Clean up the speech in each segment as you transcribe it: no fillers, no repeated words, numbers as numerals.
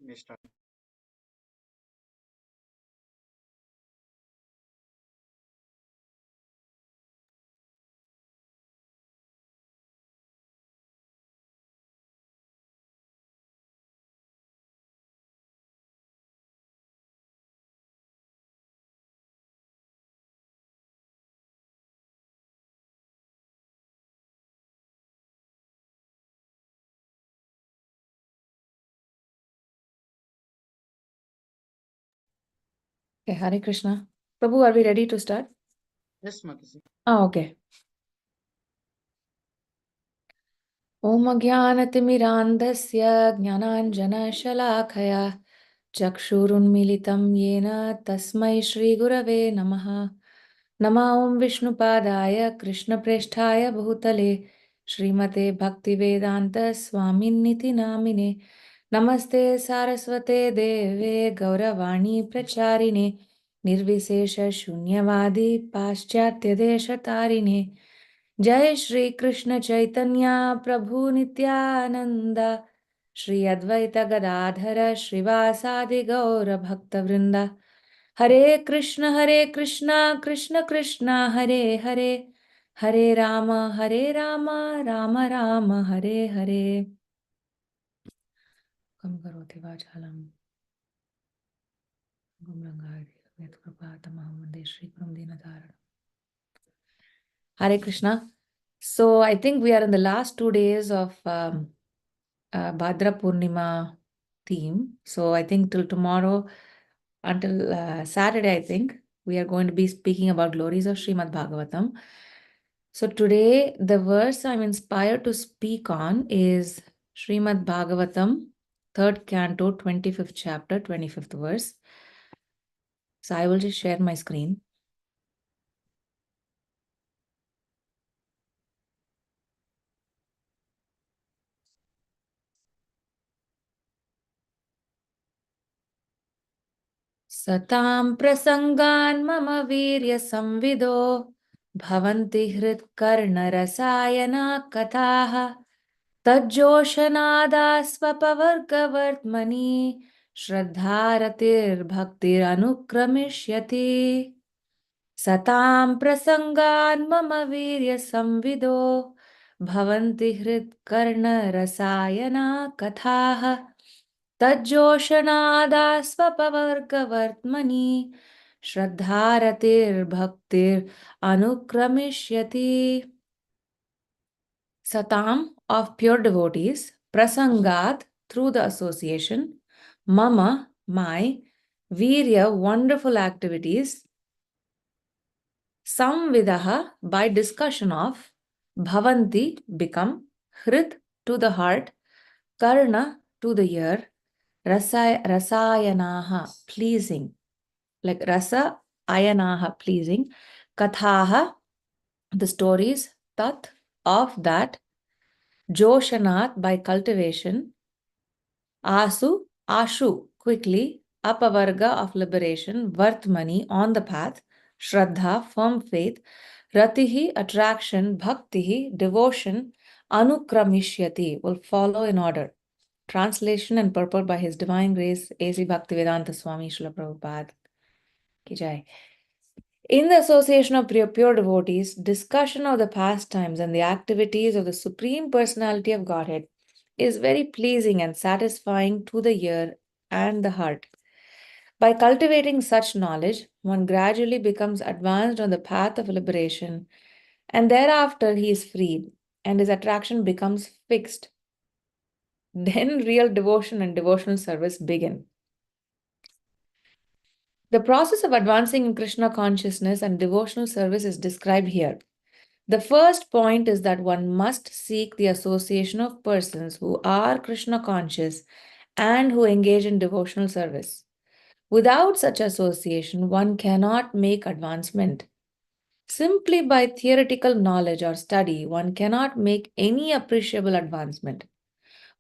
Mr. Okay, Hare Krishna. Prabhu, are we ready to start? Yes, Mataji. Okay. Om Jnanatimirandhasya Jnananjanashalakaya Chakshurunmilitam Yena Tasmai Shri Gurave Namaha Nama Om Vishnupadaya Krishna Presthaya Bhutale Srimate Bhaktivedanta Swaminiti Namine Namaste Saraswate Deve Gauravani Pracharine Nirvisesha Shunyavadi Paschatya Deshatarine जय श्री कृष्ण चैतन्य प्रभु नित्यानंद श्री अद्वैत गदाधर श्रीवासादि गौर भक्तवृंद हरे कृष्ण कृष्ण कृष्ण हरे हरे हरे राम राम राम हरे हरे कम करोति वाचालं गुणगाय यत्कृपातमहं वन्दे श्रीगुरुं दीनतारिणम्. Hare Krishna. So I think we are in the last 2 days of Bhadra Purnima theme. So I think till tomorrow, until Saturday, I think we are going to be speaking about glories of Srimad Bhagavatam. So today, the verse I'm inspired to speak on is Srimad Bhagavatam, 3rd canto, 25th chapter, 25th verse. So I will just share my screen. Satam prasangan mama virya samvido bhavanti hritkarna rasayana kathaha तज्जोषनादास्वपवर्गवर्त्मनि श्रद्धारतिर्भक्तिरनुक्रमिष्यति सतां प्रसङ्गान् मम वीर्यसंविदो भवन्ति हृत्कर्णरसायना कथाः तज्जोषनादास्वपवर्गवर्त्मनि श्रद्धारतिर्भक्तिरनुक्रमिष्यति. Satam of pure devotees, prasangat through the association, mama my, virya wonderful activities, samvidaha by discussion of, bhavanti become, hrit to the heart, karna to the ear, rasayanaha pleasing, like rasa ayanaha pleasing, kathaha the stories, tat of that, Joshanat by cultivation, Asu, Ashu quickly, Apavarga of liberation, Vartmani on the path, Shraddha firm faith, Ratihi attraction, Bhaktihi devotion, Anukramishyati will follow in order. Translation and purport by His Divine Grace A.C. Bhaktivedanta Swami Srila Prabhupada Ki Jai. In the association of pure devotees, discussion of the pastimes and the activities of the Supreme Personality of Godhead is very pleasing and satisfying to the ear and the heart. By cultivating such knowledge, one gradually becomes advanced on the path of liberation, and thereafter he is freed, and his attraction becomes fixed. Then real devotion and devotional service begin. The process of advancing in Krishna consciousness and devotional service is described here. The first point is that one must seek the association of persons who are Krishna conscious and who engage in devotional service. Without such association, one cannot make advancement. Simply by theoretical knowledge or study, one cannot make any appreciable advancement.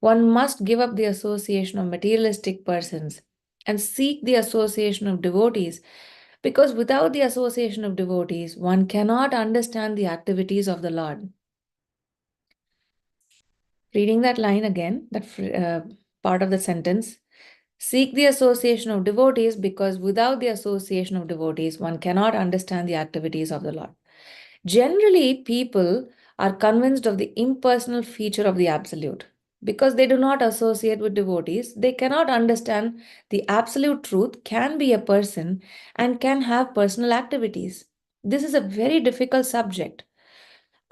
One must give up the association of materialistic persons and seek the association of devotees, because without the association of devotees, one cannot understand the activities of the Lord. Reading that line again, that part of the sentence, Seek the association of devotees because without the association of devotees, one cannot understand the activities of the Lord. Generally, people are convinced of the impersonal feature of the Absolute. Because they do not associate with devotees, they cannot understand the absolute truth can be a person and can have personal activities. This is a very difficult subject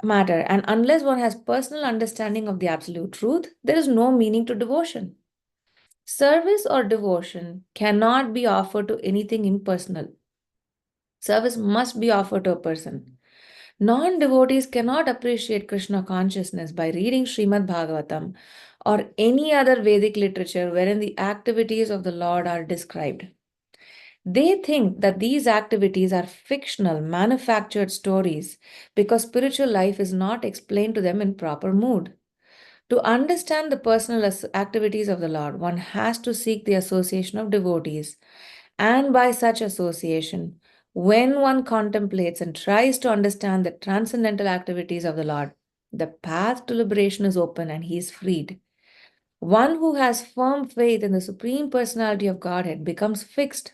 matter, and unless one has personal understanding of the absolute truth, there is no meaning to devotion. Service or devotion cannot be offered to anything impersonal. Service must be offered to a person. Non devotees cannot appreciate Krishna consciousness by reading Srimad Bhagavatam or any other Vedic literature wherein the activities of the Lord are described. They think that these activities are fictional, manufactured stories because spiritual life is not explained to them in proper mood. To understand the personal activities of the Lord, one has to seek the association of devotees. And by such association, when one contemplates and tries to understand the transcendental activities of the Lord, the path to liberation is open and he is freed. One who has firm faith in the Supreme Personality of Godhead becomes fixed,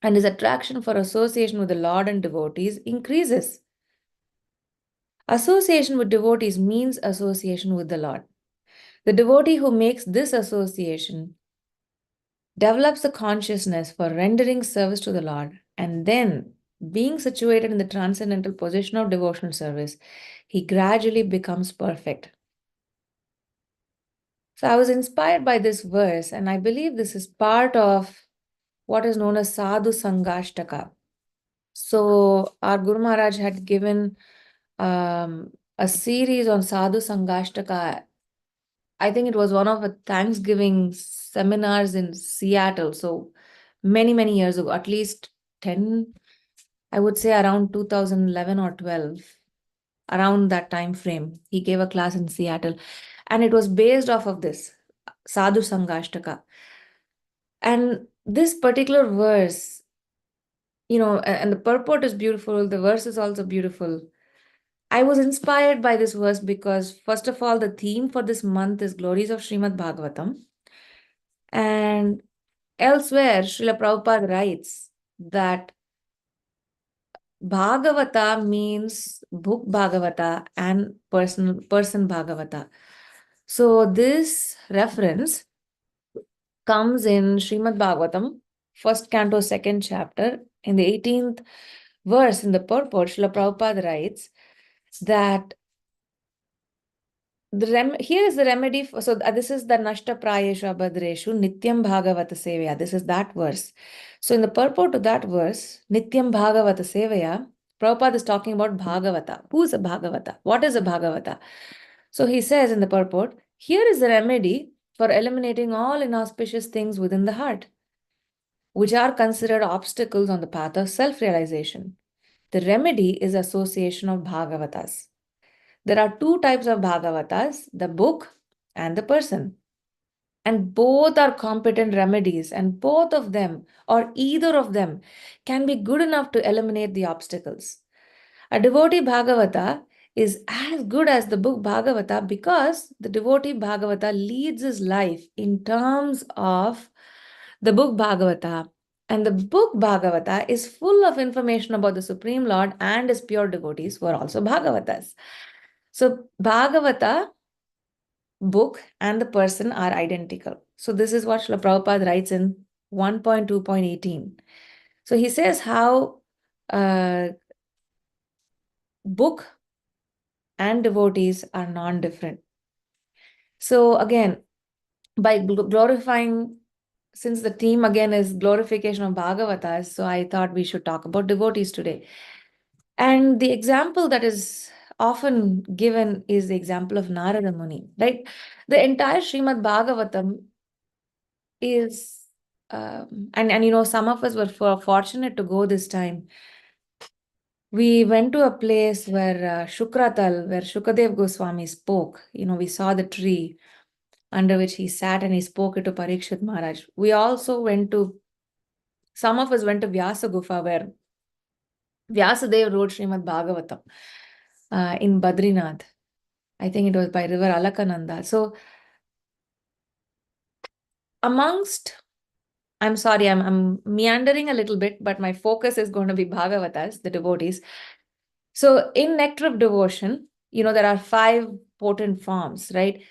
and his attraction for association with the Lord and devotees increases. Association with devotees means association with the Lord. The devotee who makes this association develops a consciousness for rendering service to the Lord, and then, being situated in the transcendental position of devotional service, he gradually becomes perfect. So I was inspired by this verse, and I believe this is part of what is known as Sadhu Sangashtaka. So our Guru Maharaj had given a series on Sadhu Sangashtaka. I think it was one of the Thanksgiving seminars in Seattle. So many, many years ago, at least 10, I would say around 2011 or 12, around that time frame. He gave a class in Seattle, and it was based off of this Sadhu Sangashtaka. And this particular verse, and the purport is beautiful, the verse is also beautiful. I was inspired by this verse because, first of all, the theme for this month is Glories of Srimad Bhagavatam. And elsewhere, Srila Prabhupada writes that Bhagavata means book Bhagavata and person Bhagavata. So this reference comes in Srimad Bhagavatam, first canto, second chapter. In the 18th verse, in the purport, Srila Prabhupada writes that here is the remedy for, so this is the Nashta Prayeshu Abhadreshu Nityam Bhagavata Sevaya. This is that verse. So in the purport to that verse, Nityam Bhagavata Sevaya, Prabhupada is talking about Bhagavata. Who is a Bhagavata? What is a Bhagavata? So he says in the purport, here is the remedy for eliminating all inauspicious things within the heart, which are considered obstacles on the path of self-realization. The remedy is association of Bhagavatas. There are two types of Bhagavatas, the book and the person. And both are competent remedies, and both of them, or either of them, can be good enough to eliminate the obstacles. A devotee Bhagavata is as good as the book Bhagavata because the devotee Bhagavata leads his life in terms of the book Bhagavata. And the book Bhagavata is full of information about the Supreme Lord and his pure devotees who are also Bhagavatas. So Bhagavata, book, and the person are identical. So this is what Srila Prabhupada writes in 1.2.18. So he says how book and devotees are non-different. So again, by glorifying, since the theme again is glorification of Bhagavatas, so I thought we should talk about devotees today. And the example that is often given is the example of Narada Muni, right? The entire Srimad Bhagavatam is, some of us were fortunate to go this time. We went to a place where Shukratal, where Shukadev Goswami spoke. We saw the tree under which he sat and he spoke it to Parikshit Maharaj. We also some of us went to Vyasa Gufa, where Vyasadev wrote Srimad Bhagavatam in Badrinath. I think it was by river Alakananda. So amongst I'm sorry, I'm meandering a little bit, but my focus is going to be Bhagavatas, the devotees. So in Nectar of Devotion, there are 5 potent forms, right?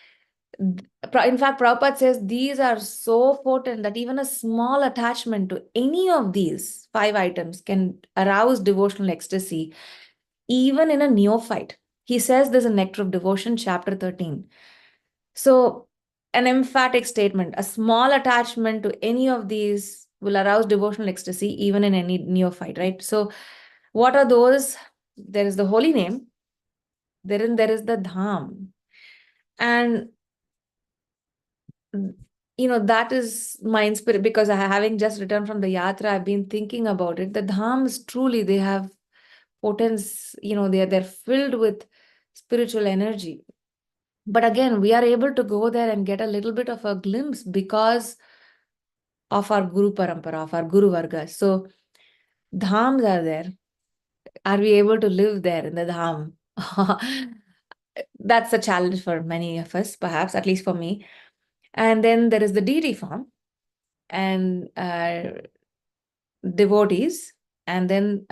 In fact, Prabhupada says these are so potent that even a small attachment to any of these 5 items can arouse devotional ecstasy, even in a neophyte. He says this in Nectar of Devotion, chapter 13. So, an emphatic statement, a small attachment to any of these will arouse devotional ecstasy, even in any neophyte, right? So, what are those? There is the holy name, then there is the dham. And that is my inspiration, because having just returned from the yatra, I've been thinking about it. The dhams truly, they have potence, they're filled with spiritual energy. But again, we are able to go there and get a little bit of a glimpse because of our Guru Parampara, of our Guru Varga. So dhams are there. Are we able to live there in the dham? That's a challenge for many of us, perhaps, at least for me. And then there is the deity form and devotees. And then,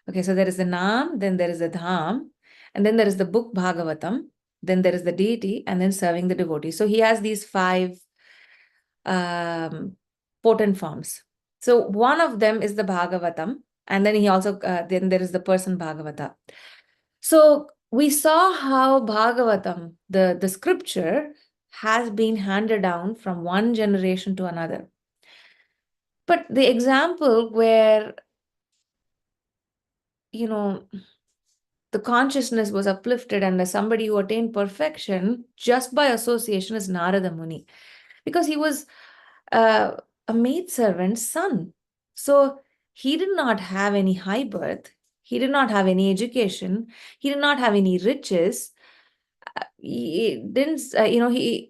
okay, so there is the Nam, then there is the Dham, and then there is the book Bhagavatam, then there is the deity, and then serving the devotees. So he has these 5 potent forms. So one of them is the Bhagavatam, and then he also, then there is the person Bhagavata. So we saw how Bhagavatam, the scripture, has been handed down from one generation to another. But the example where, the consciousness was uplifted and as somebody who attained perfection just by association is Narada Muni, because he was a maidservant's son. So he did not have any high birth. He did not have any education. He did not have any riches. He didn't,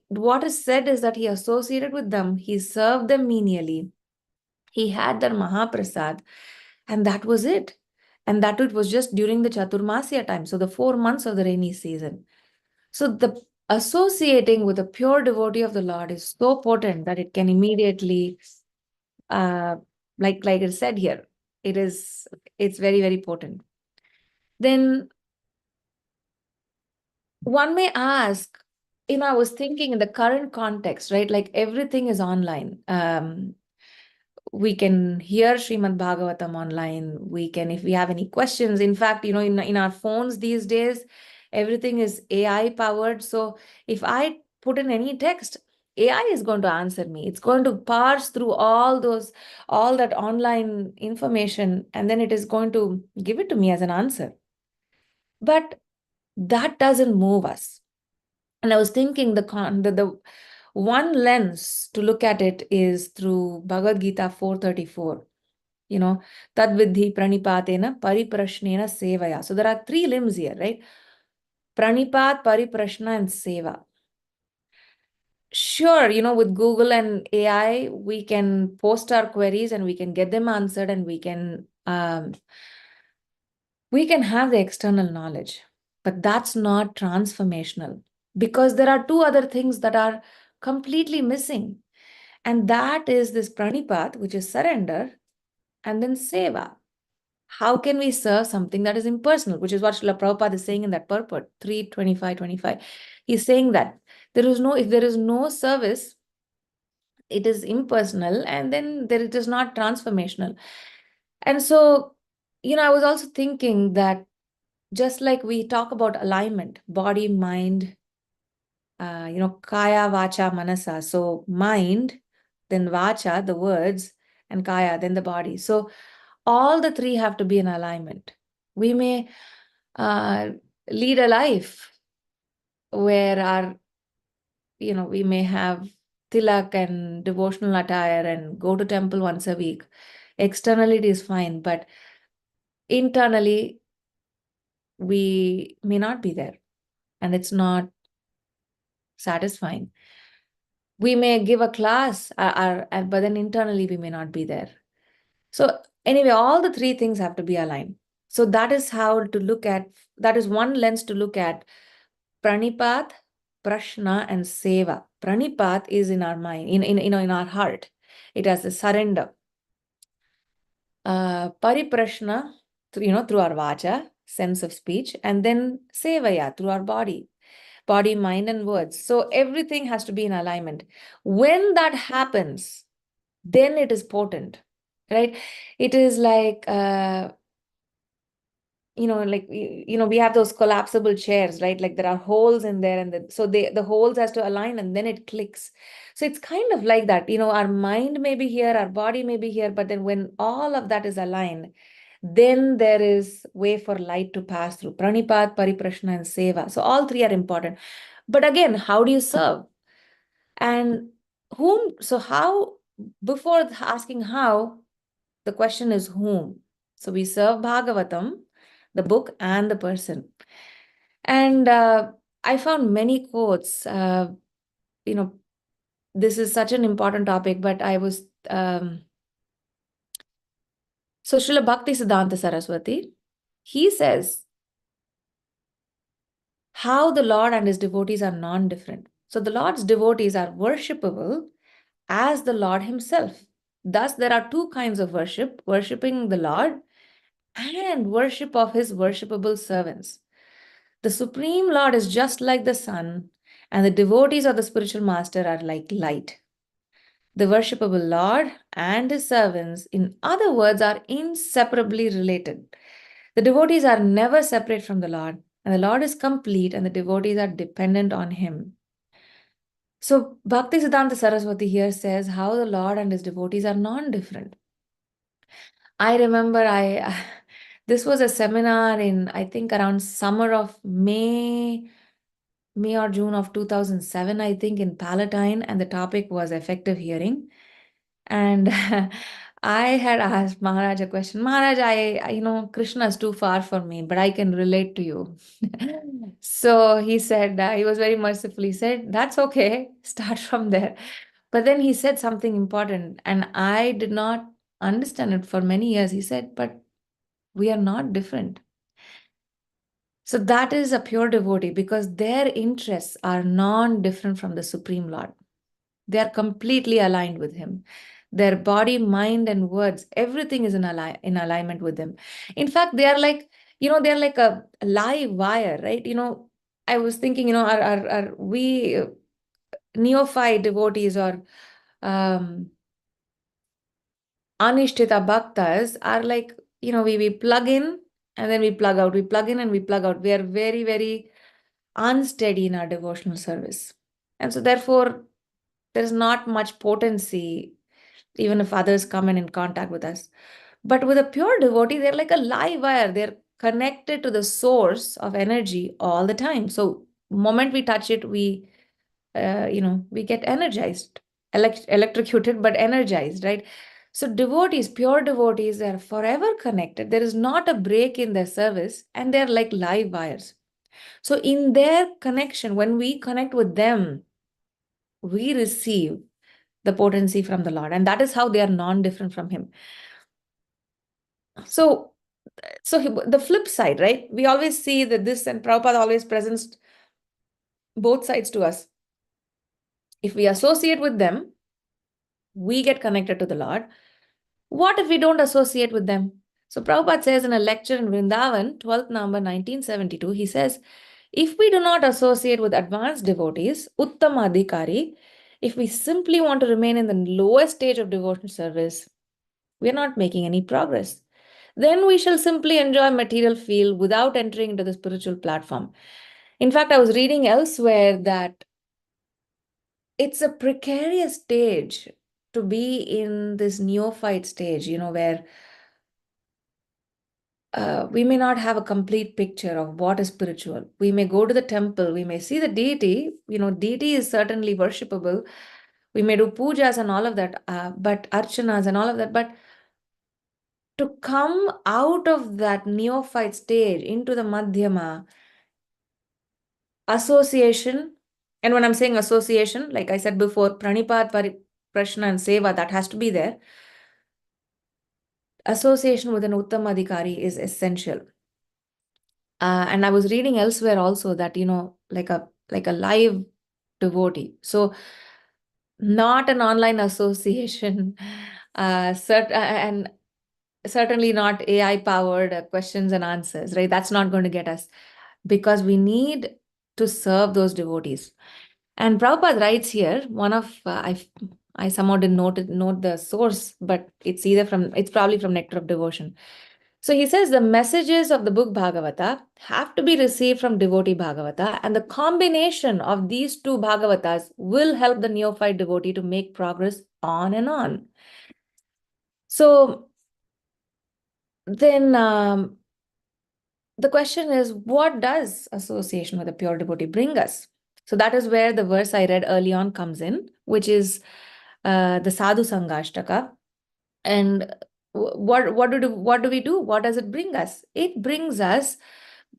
what is said is that he associated with them. He served them menially. He had their Mahaprasad, and that was it. And that it was just during the Chaturmasya time, so the 4 months of the rainy season. So the associating with a pure devotee of the Lord is so potent that it can immediately, like I said here, it's very, very potent. Then one may ask, I was thinking in the current context, right? Like everything is online. We can hear Srimad Bhagavatam online. We can, if we have any questions, in fact, in our phones these days, everything is AI powered. So if I put in any text, AI is going to answer me. It's going to parse through all that online information, and then it is going to give it to me as an answer. But that doesn't move us. And I was thinking the one lens to look at it is through Bhagavad Gita 4:34. Tad vidhi pranipatena pariprashnena sevaya. So there are 3 limbs here, right? Pranipat, pariprashna, and seva. Sure, with Google and AI, we can post our queries and we can get them answered, and we can have the external knowledge, but that's not transformational, because there are 2 other things that are completely missing. And that is this pranipat, which is surrender, and then seva. How can we serve something that is impersonal, which is what Srila Prabhupada is saying in that purport, 3:25-25. He's saying that if there is no service, it is impersonal, and then it is not transformational. And so, I was also thinking that just like we talk about alignment, body, mind, kaya, vacha, manasa. So mind, then vacha, the words, and kaya, then the body. So all the 3 have to be in alignment. We may lead a life where we may have tilak and devotional attire and go to temple once a week. Externally, it is fine, but internally, we may not be there, and it's not satisfying. We may give a class, but then internally, we may not be there. So anyway, all the 3 things have to be aligned. So that is that is one lens to look at Pranipat, Prashna, and Seva. Pranipat is in our mind, in our heart. It has the surrender. Pariprashna, through our vacha, sense of speech, and then sevaya, through our body, mind, and words. So everything has to be in alignment. When that happens, then it is potent, right? It is like, we have those collapsible chairs, right? Like there are holes in there, and so the holes has to align, and then it clicks. So it's kind of like that. Our mind may be here, our body may be here, but then when all of that is aligned, then there is way for light to pass through. Pranipat, Pariprashna, and Seva. So all three are important. But again, how do you serve? And whom? So how, before asking how, the question is whom. So we serve Bhagavatam, the book, and the person. And I found many quotes. This is such an important topic, but I was. So Srila Bhakti Siddhanta Saraswati, he says how the Lord and his devotees are non-different. So the Lord's devotees are worshipable as the Lord himself. Thus, there are two kinds of worship: worshipping the Lord and worship of his worshipable servants. The Supreme Lord is just like the sun, and the devotees of the spiritual master are like light. The worshipable Lord and his servants, in other words, are inseparably related. The devotees are never separate from the Lord, and the Lord is complete, and the devotees are dependent on him. So, Bhakti Siddhanta Saraswati here says how the Lord and his devotees are non different. I remember this was a seminar in, I think, around summer of May or June of 2007, I think, in Palatine, and the topic was effective hearing. And I had asked Maharaj a question. Maharaj, Krishna is too far for me, but I can relate to you. So he said, he was very merciful. He said, that's okay, start from there. But then he said something important, and I did not understand it for many years. He said, but we are not different. So that is a pure devotee because their interests are non-different from the Supreme Lord. They are completely aligned with him. Their body, mind, and words, everything is in alignment with him. In fact, they are like, they're like a live wire, right? I was thinking, are we neophyte devotees or anishtita bhaktas are like, we plug in and then we plug out. We plug in and we plug out. We are very, very unsteady in our devotional service. And so therefore, there is not much potency, even if others come in contact with us. But with a pure devotee, they're like a live wire. They're connected to the source of energy all the time. So moment we touch it, we get energized, electrocuted, but energized, right? So devotees, pure devotees, are forever connected. There is not a break in their service, and they're like live wires. So in their connection, when we connect with them, we receive the potency from the Lord. And that is how they are non-different from him. So the flip side, right? We always see that this, and Prabhupada always presents both sides to us. If we associate with them, we get connected to the Lord. What if we don't associate with them? So Prabhupada says in a lecture in Vrindavan, 12th November 1972, he says, if we do not associate with advanced devotees, Uttama Adhikari, if we simply want to remain in the lowest stage of devotional service, we are not making any progress. Then we shall simply enjoy material field without entering into the spiritual platform. In fact, I was reading elsewhere that it's a precarious stage to be in this neophyte stage, where we may not have a complete picture of what is spiritual. We may go to the temple, we may see the deity, deity is certainly worshipable. We may do pujas and all of that, but archanas and all of that, but to come out of that neophyte stage into the madhyama, association, and when I'm saying association, like I said before, pranipat, prashna, and seva, that has to be there. Association with an uttama adhikari is essential. And I was reading elsewhere also that, like a live devotee. So not an online association, and certainly not AI powered questions and answers, right? That's not going to get us, because we need to serve those devotees. And Prabhupada writes here, one of I somehow didn't note the source, but it's probably from Nectar of Devotion. So he says the messages of the book Bhagavata have to be received from devotee Bhagavata, and the combination of these two Bhagavatas will help the neophyte devotee to make progress on and on. So then the question is, what does association with a pure devotee bring us? So that is where the verse I read early on comes in, which is the Sadhu Sangashtaka. And what do we do? What does it bring us? It brings us,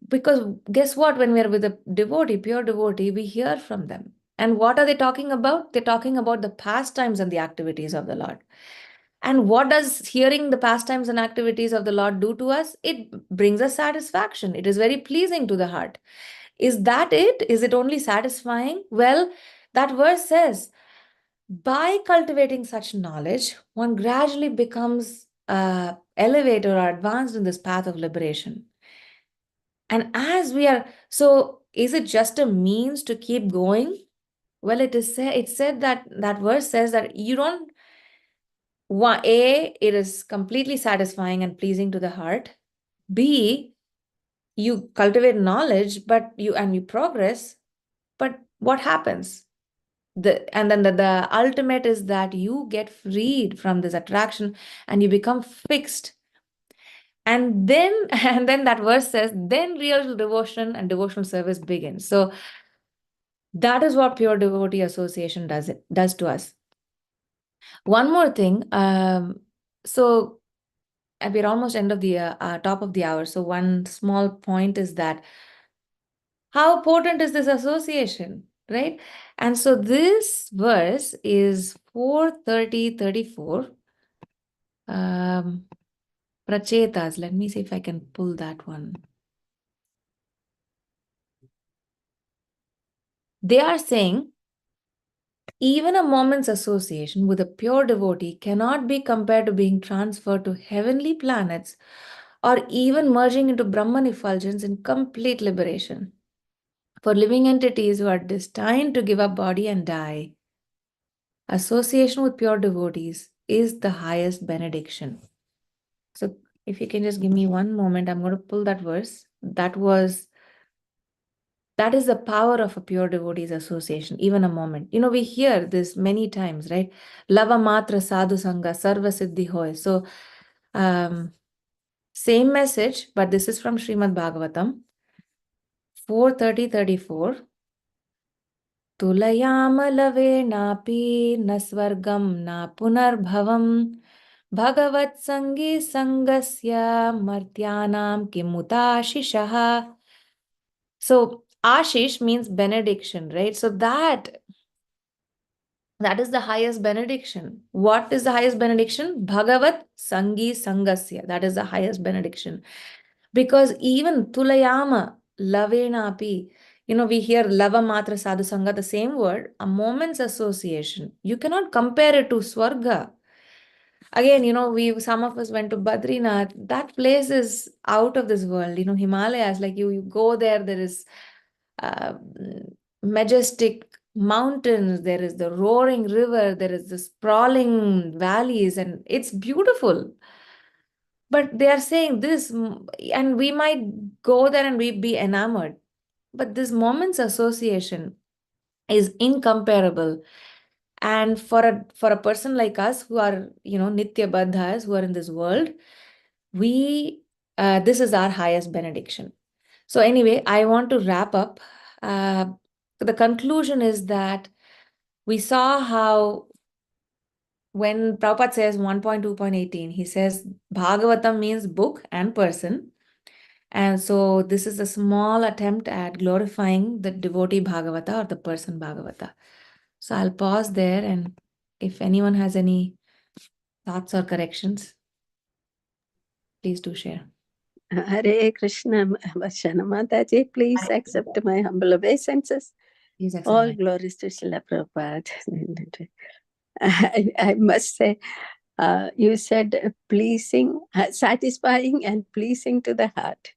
because guess what? When we are with a devotee, pure devotee, we hear from them. And what are they talking about? They're talking about the pastimes and the activities of the Lord. And what does hearing the pastimes and activities of the Lord do to us? It brings us satisfaction. It is very pleasing to the heart. Is that it? Is it only satisfying? Well, that verse says, by cultivating such knowledge, one gradually becomes elevated or advanced in this path of liberation. And as we are, so is it just a means to keep going? Well, it said that verse says that you don't, it is completely satisfying and pleasing to the heart. B, you cultivate knowledge, but you progress, but what happens? And then the ultimate is that you get freed from this attraction and you become fixed. And then and then that verse says, then real devotion and devotional service begins. So that is what pure devotee association does to us. One more thing. So we're almost end of the top of the hour. So one small point is that how potent is this association, right? And so this verse is 4:30:34. Prachetas. Let me see if I can pull that one. They are saying, even a moment's association with a pure devotee cannot be compared to being transferred to heavenly planets or even merging into Brahman effulgence in complete liberation. For living entities who are destined to give up body and die, association with pure devotees is the highest benediction. So if you can just give me one moment, I'm going to pull that verse. That is the power of a pure devotees association, even a moment. We hear this many times, right? Lava matra sadhu sangha sarva siddhi hoy. So, same message, but this is from Srimad Bhagavatam, 4:30:34. Tulayama lave napi na swargam na punarbhavam bhagavat sangi sangasya martyanam kimutashishaha. So Ashish means benediction, right? So that is the highest benediction. What is the highest benediction? Bhagavat Sangi Sangasya. That is the highest benediction. Because even Tulayama, Lavenapi, we hear Lava Matra Sadhu Sangha, the same word, a moment's association. You cannot compare it to Swarga. Again, some of us went to Badrinath. That place is out of this world. Himalayas, like you go there is uh, majestic mountains, there is the roaring river, there is the sprawling valleys, and it's beautiful. But they are saying this, and we might go there and we be enamored. But this moment's association is incomparable. And for a person like us who are, Nitya Baddhas, who are in this world, this is our highest benediction. So anyway, I want to wrap up. The conclusion is that we saw how when Prabhupada says 1.2.18, he says Bhagavatam means book and person. And so this is a small attempt at glorifying the devotee Bhagavata or the person Bhagavata. So I'll pause there, and if anyone has any thoughts or corrections, please do share. Hare Krishna, Varsana Mataji, please accept my humble obeisances. Please accept All my glories to Srila Prabhupada. I must say, you said pleasing, satisfying and pleasing to the heart.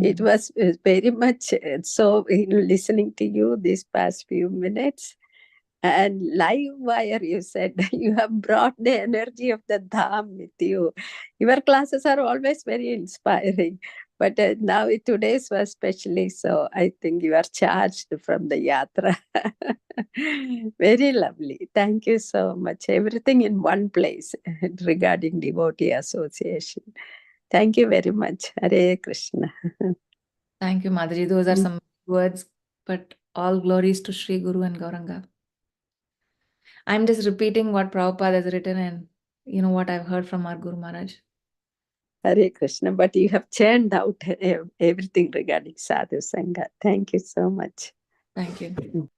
It was very much so, listening to you these past few minutes. And live wire, you said, you have brought the energy of the Dham with you. Your classes are always very inspiring. But now today's was especially so. I think you are charged from the yatra. Very lovely. Thank you so much. Everything in one place regarding devotee association. Thank you very much. Hare Krishna. Thank you, Madhuri. Those are some words, but all glories to Sri Guru and Gauranga. I'm just repeating what Prabhupada has written and what I've heard from our Guru Maharaj. Hare Krishna. But you have churned out everything regarding Sadhu Sangha. Thank you so much. Thank you.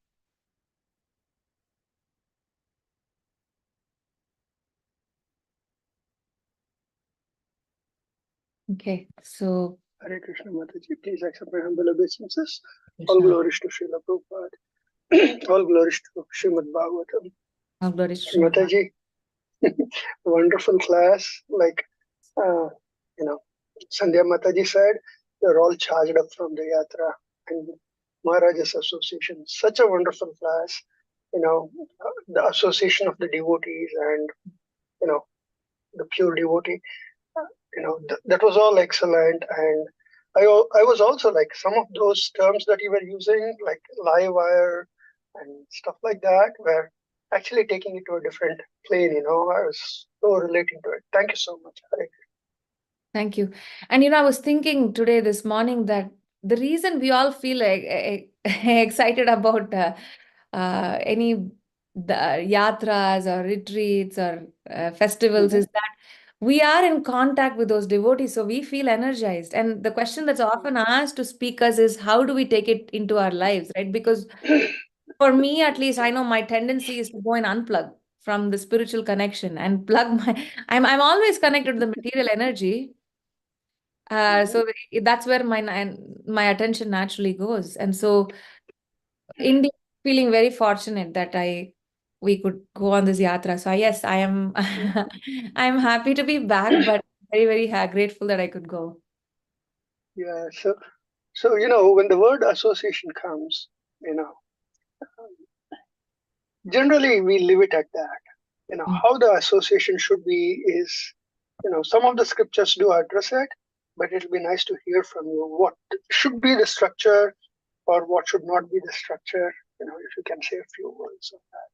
Okay, so Hare Krishna Mataji, please accept my humble obeisances. All glories to Srila Prabhupada. All glories to Srimad Bhagavatam. all glories to Srimad Mataji, wonderful class. Like, Sandhya Mataji said, you're all charged up from the Yatra and Maharaja's Association. Such a wonderful class. The association of the devotees and, the pure devotee. That was all excellent. And I was also like some of those terms that you were using, like live wire and stuff like that, were actually taking it to a different plane. I was so relating to it. Thank you so much. Hare Thank you. And I was thinking today, this morning, that the reason we all feel excited about any yatras or retreats or festivals is that we are in contact with those devotees, so we feel energized. And the question that's often asked to speakers is, how do we take it into our lives, right? Because for me, at least, I know my tendency is to go and unplug from the spiritual connection and plug my. I'm always connected to the material energy, so that's where my attention naturally goes. And so, India, feeling very fortunate that we could go on this yatra. So yes, I am I'm happy to be back, but very, very grateful that I could go. Yeah. So when the word association comes, generally we leave it at that. How the association should be is, some of the scriptures do address it, but it'll be nice to hear from you what should be the structure or what should not be the structure. If you can say a few words on that.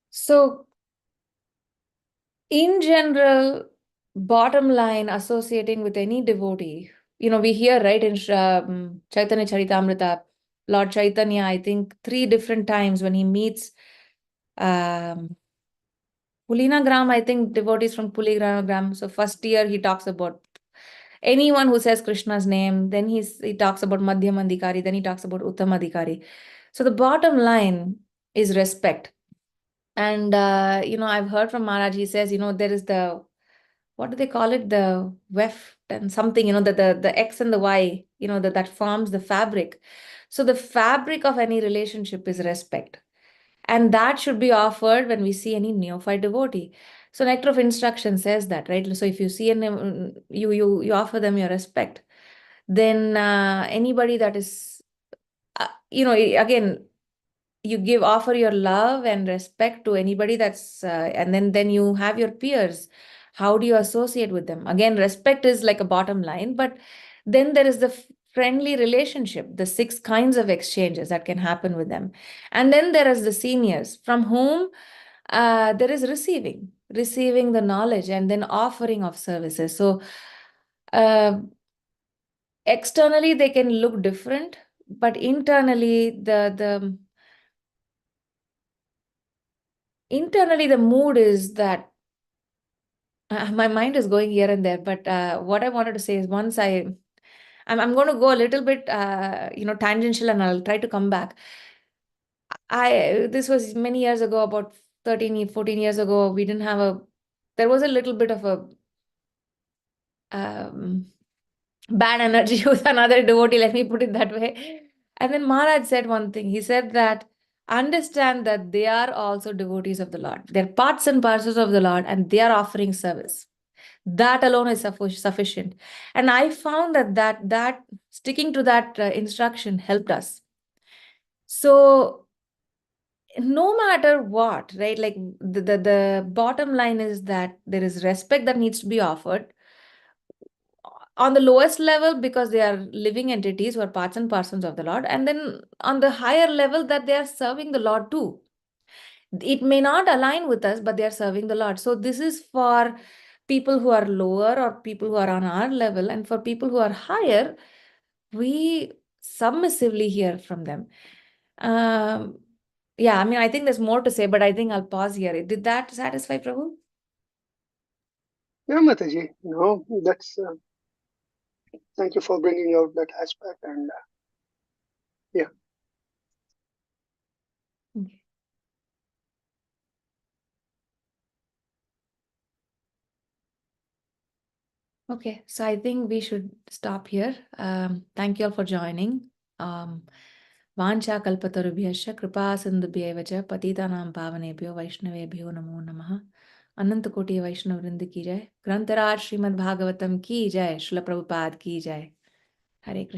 So, in general, bottom line, associating with any devotee, we hear, right, in Chaitanya Charitamrita, Lord Chaitanya, I think 3 different times when he meets Pulinagram, I think devotees from Pulinagram. So first year he talks about anyone who says Krishna's name. Then he talks about Madhyam Adhikari. Then he talks about Uttam Adhikari. So the bottom line is respect. And I've heard from Maharaj. He says, there is what do they call it? The weft and something. The X and the Y. That forms the fabric. So the fabric of any relationship is respect. And that should be offered when we see any neophyte devotee. So Nectar of Instruction says that, right? So if you see you offer them your respect, then anybody that is, again, you offer your love and respect to anybody and then you have your peers. How do you associate with them? Again, respect is like a bottom line, but then there is the friendly relationship, the 6 kinds of exchanges that can happen with them. And then there is the seniors from whom there is receiving the knowledge and then offering of services. So uh, externally they can look different, but internally the mood is that my mind is going here and there, but what I wanted to say is I'm going to go a little bit tangential, and I'll try to come back. This was many years ago, about 13 14 years ago. There was a little bit of a bad energy with another devotee, let me put it that way. And then Maharaj said one thing. He said that understand that they are also devotees of the Lord. They're parts and parcels of the Lord, and they are offering service. That alone is sufficient. And I found that sticking to that instruction helped us. So no matter what, right? Like the bottom line is that there is respect that needs to be offered on the lowest level, because they are living entities who are parts and parcels of the Lord, and then on the higher level that they are serving the Lord too. It may not align with us, but they are serving the Lord. So this is for people who are lower or people who are on our level, and for people who are higher, we submissively hear from them. Yeah, I mean, I think there's more to say, but I think I'll pause here. Did that satisfy Prabhu? Yeah, Mataji, no, that's thank you for bringing out that aspect, and yeah. Okay. Okay, so I think we should stop here. Thank you all for joining. Vancha kalpatarubhyascha kripa sindhubhyeva cha patitanam pavanebhyo vaishnavebhyo namo namaha. अनंत कोटि वैष्णव वृंद की जय। ग्रंथराज श्रीमद् भागवतम की जय। श्रील प्रभुपाद की जय। हरे कृष्ण।